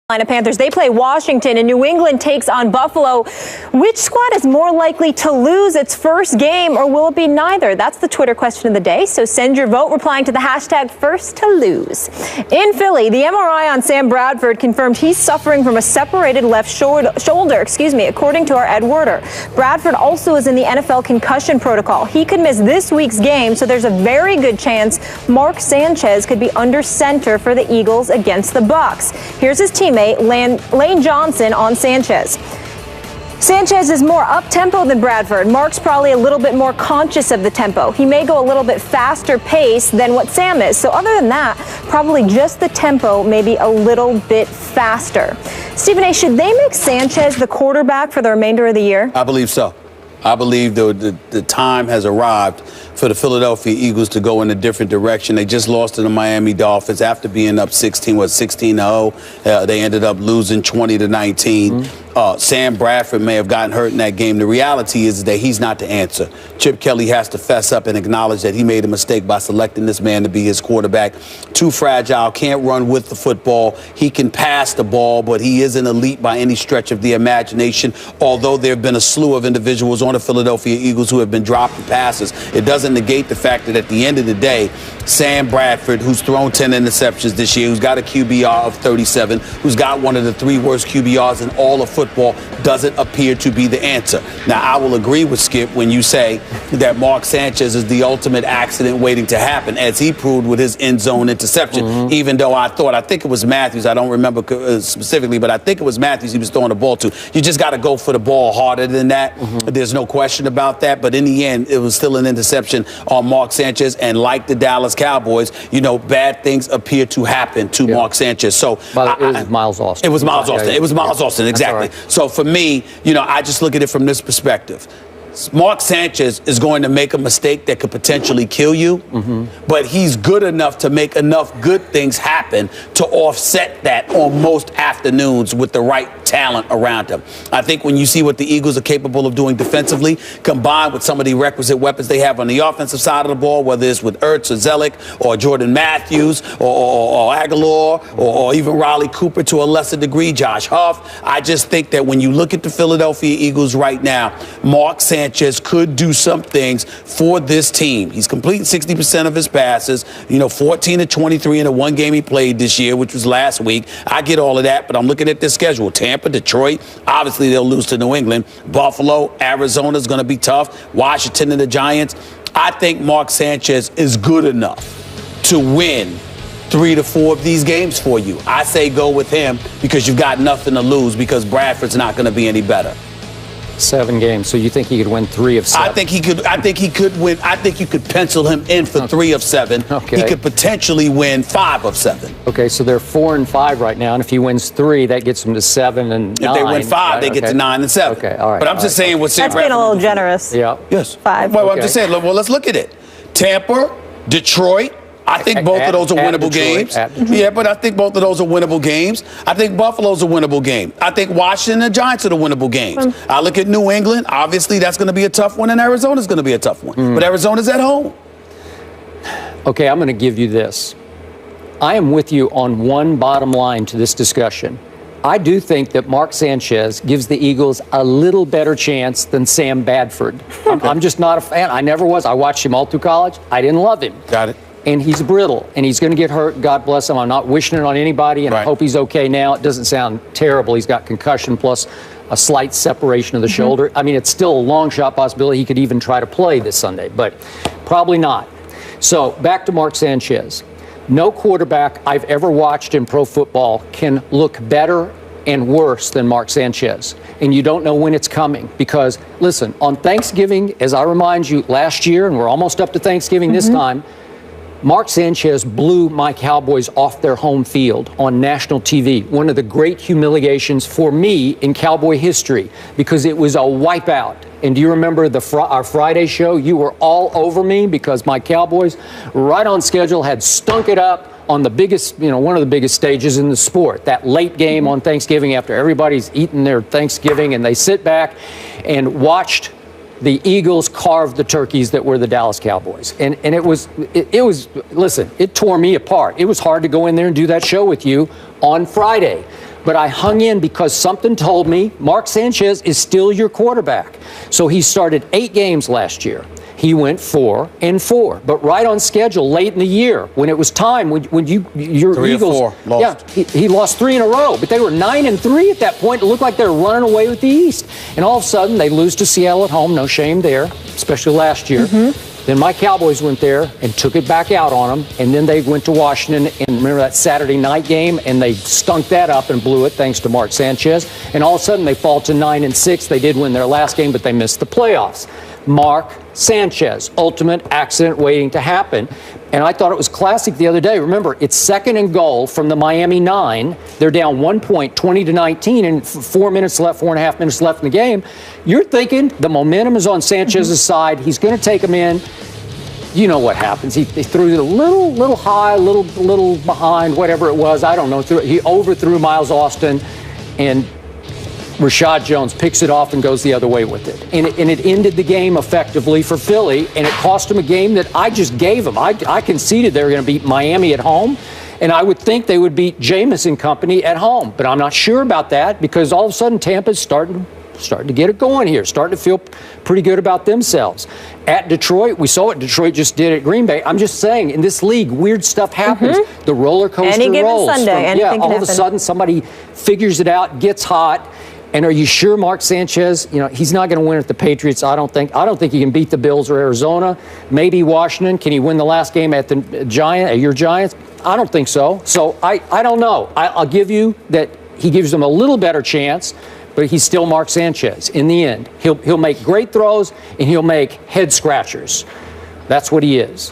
Panthers, they play Washington, and New England takes on Buffalo. Which squad is more likely to lose its first game, or will it be neither? That's the Twitter question of the day, so send your vote replying to the hashtag #FirstToLose. In Philly, the MRI on Sam Bradford confirmed he's suffering from a separated left shoulder, according to our Ed Werder. Bradford also is in the NFL concussion protocol. He could miss this week's game, so there's a very good chance Mark Sanchez could be under center for the Eagles against the Bucs. Here's his teammate Lane Johnson on Sanchez. Sanchez is more up-tempo than Bradford. Mark's probably a little bit more conscious of the tempo. He may go a little bit faster pace than what Sam is. So other than that, probably just the tempo, maybe a little bit faster. Stephen A., should they make Sanchez the quarterback for the remainder of the year? I believe so. I believe the time has arrived for the Philadelphia Eagles to go in a different direction. They just lost to the Miami Dolphins after being up 16-0. They ended up losing 20-19. Sam Bradford may have gotten hurt in that game. The reality is that he's not the answer. Chip Kelly has to fess up and acknowledge that he made a mistake by selecting this man to be his quarterback. Too fragile, can't run with the football. He can pass the ball, but he isn't elite by any stretch of the imagination, although there have been a slew of individuals on the Philadelphia Eagles who have been dropping passes. It doesn't negate the fact that at the end of the day, Sam Bradford, who's thrown 10 interceptions this year, who's got a QBR of 37, who's got one of the 3 worst QBRs in all of football, doesn't appear to be the answer. Now, I will agree with Skip when you say that Mark Sanchez is the ultimate accident waiting to happen, as he proved with his end zone interception, even though I think it was Matthews. I don't remember specifically, but I think it was Matthews he was throwing the ball to. You just got to go for the ball harder than that. There's no question about that. But in the end, it was still an interception on Mark Sanchez. And like the Dallas Cowboys, bad things appear to happen to Mark Sanchez. So it was Miles Austin. It was Miles Austin. It was Miles Austin, exactly. So for me, I just look at it from this perspective. Mark Sanchez is going to make a mistake that could potentially kill you, but he's good enough to make enough good things happen to offset that on most afternoons with the right talent around him. I think when you see what the Eagles are capable of doing defensively, combined with some of the requisite weapons they have on the offensive side of the ball, whether it's with Ertz or Zellick or Jordan Matthews or Aguilar or even Riley Cooper to a lesser degree, Josh Huff, I just think that when you look at the Philadelphia Eagles right now, Mark Sanchez could do some things for this team. He's completing 60% of his passes, 14 of 23 in the one game he played this year, which was last week. I get all of that, but I'm looking at this schedule. Tampa, Detroit, obviously they'll lose to New England. Buffalo, Arizona's going to be tough. Washington and the Giants. I think Mark Sanchez is good enough to win 3 to 4 of these games for you. I say go with him because you've got nothing to lose because Bradford's not going to be any better. 7 games. So you think he could win 3 of 7? I think he could win. I think you could pencil him in for 3 of 7. Okay. He could potentially win 5 of 7. Okay, so they're 4 and 5 right now, and if he wins 3, that gets him to 7 and 9. If they win 5, they get to 9 and 7. Okay, all right. But I'm just saying what Sam That's being a little generous. Yeah. Yes. 5. Well, I'm just saying. Well, let's look at it. Tampa, Detroit. I think both of those are winnable games. Yeah, but I think both of those are winnable games. I think Buffalo's a winnable game. I think Washington and the Giants are the winnable games. I look at New England. Obviously, that's going to be a tough one, and Arizona's going to be a tough one. But Arizona's at home. Okay, I'm going to give you this. I am with you on one bottom line to this discussion. I do think that Mark Sanchez gives the Eagles a little better chance than Sam Bradford. I'm just not a fan. I never was. I watched him all through college. I didn't love him. Got it. And he's brittle, and he's going to get hurt. God bless him. I'm not wishing it on anybody, and I hope he's okay now. It doesn't sound terrible. He's got concussion plus a slight separation of the shoulder. I mean, it's still a long shot possibility he could even try to play this Sunday, but probably not. So back to Mark Sanchez. No quarterback I've ever watched in pro football can look better and worse than Mark Sanchez. And you don't know when it's coming because, listen, on Thanksgiving, as I remind you, last year, and we're almost up to Thanksgiving this time, Mark Sanchez blew my Cowboys off their home field on national TV. One of the great humiliations for me in Cowboy history because it was a wipeout. And do you remember our Friday show? You were all over me because my Cowboys, right on schedule, had stunk it up on the biggest, one of the biggest stages in the sport. That late game on Thanksgiving after everybody's eaten their Thanksgiving and they sit back and watched the Eagles carved the turkeys that were the Dallas Cowboys. And it was, listen, it tore me apart. It was hard to go in there and do that show with you on Friday. but I hung in because something told me Mark Sanchez is still your quarterback. So he started 8 games last year. He went 4-4, but right on schedule late in the year when it was time when your 3 Eagles, or 4 lost. yeah, he lost 3 in a row, but they were 9-3 at that point. It looked like they were running away with the East, and all of a sudden they lose to Seattle at home. No shame there, especially last year. Then my Cowboys went there and took it back out on them, and then they went to Washington, and remember that Saturday night game, and they stunk that up and blew it thanks to Mark Sanchez, and all of a sudden they fall to 9-6. They did win their last game, but they missed the playoffs. Mark Sanchez, ultimate accident waiting to happen. And I thought it was classic the other day. Remember, it's 2nd and goal from the Miami 9. They're down 1 point, 20-19, and 4 minutes left, 4.5 minutes left in the game. You're thinking the momentum is on Sanchez's side. He's going to take him in. You know what happens. He threw it a little high, little behind, whatever it was. I don't know. He overthrew Miles Austin, and Rashad Jones picks it off and goes the other way with it. And it ended the game effectively for Philly, and it cost them a game that I just gave them. I conceded they were going to beat Miami at home, and I would think they would beat Jameis and company at home. But I'm not sure about that because all of a sudden Tampa's starting to get it going here, starting to feel pretty good about themselves. At Detroit, we saw what Detroit just did at Green Bay. I'm just saying, in this league, weird stuff happens. The roller coaster Any given rolls. Sunday, All of a sudden somebody figures it out, gets hot. And are you sure Mark Sanchez, he's not going to win at the Patriots, I don't think. I don't think he can beat the Bills or Arizona. Maybe Washington. Can he win the last game at the your Giants? I don't think so. So I don't know. I'll give you that he gives them a little better chance, but he's still Mark Sanchez. In the end, he'll make great throws and he'll make head scratchers. That's what he is.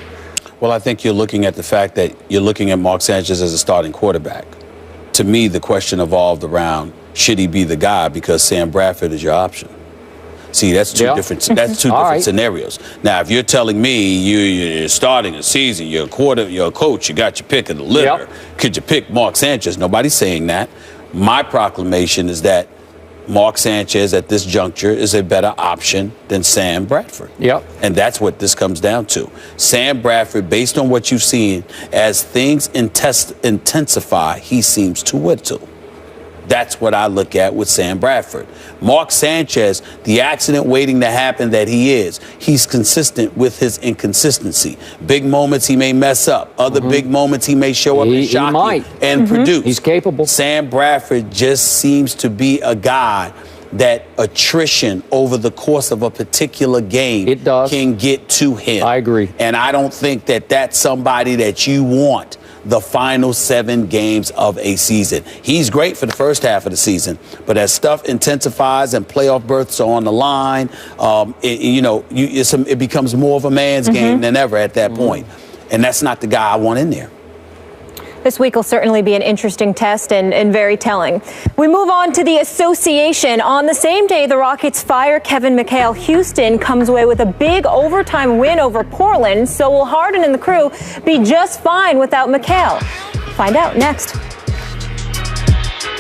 Well, I think you're looking at the fact that you're looking at Mark Sanchez as a starting quarterback. To me, the question evolved around, should he be the guy because Sam Bradford is your option? See, that's two different scenarios. Now, if you're telling me you're starting a season, you're a coach, you got your pick of the litter, could you pick Mark Sanchez? Nobody's saying that. My proclamation is that Mark Sanchez at this juncture is a better option than Sam Bradford. And that's what this comes down to. Sam Bradford, based on what you've seen, as things intensify, he seems to whittle. That's what I look at with Sam Bradford. Mark Sanchez, the accident waiting to happen that he's consistent with his inconsistency. Big moments he may mess up. Other big moments he may show up and shock you and produce. He's capable. Sam Bradford just seems to be a guy that attrition over the course of a particular game can get to him. I agree. And I don't think that that's somebody that you want the final 7 games of a season. He's great for the first half of the season, but as stuff intensifies and playoff berths are on the line, it becomes more of a man's game than ever at that point. And that's not the guy I want in there. This week will certainly be an interesting test and very telling. We move on to the association. On the same day the Rockets fire Kevin McHale, Houston comes away with a big overtime win over Portland. So will Harden and the crew be just fine without McHale? Find out next.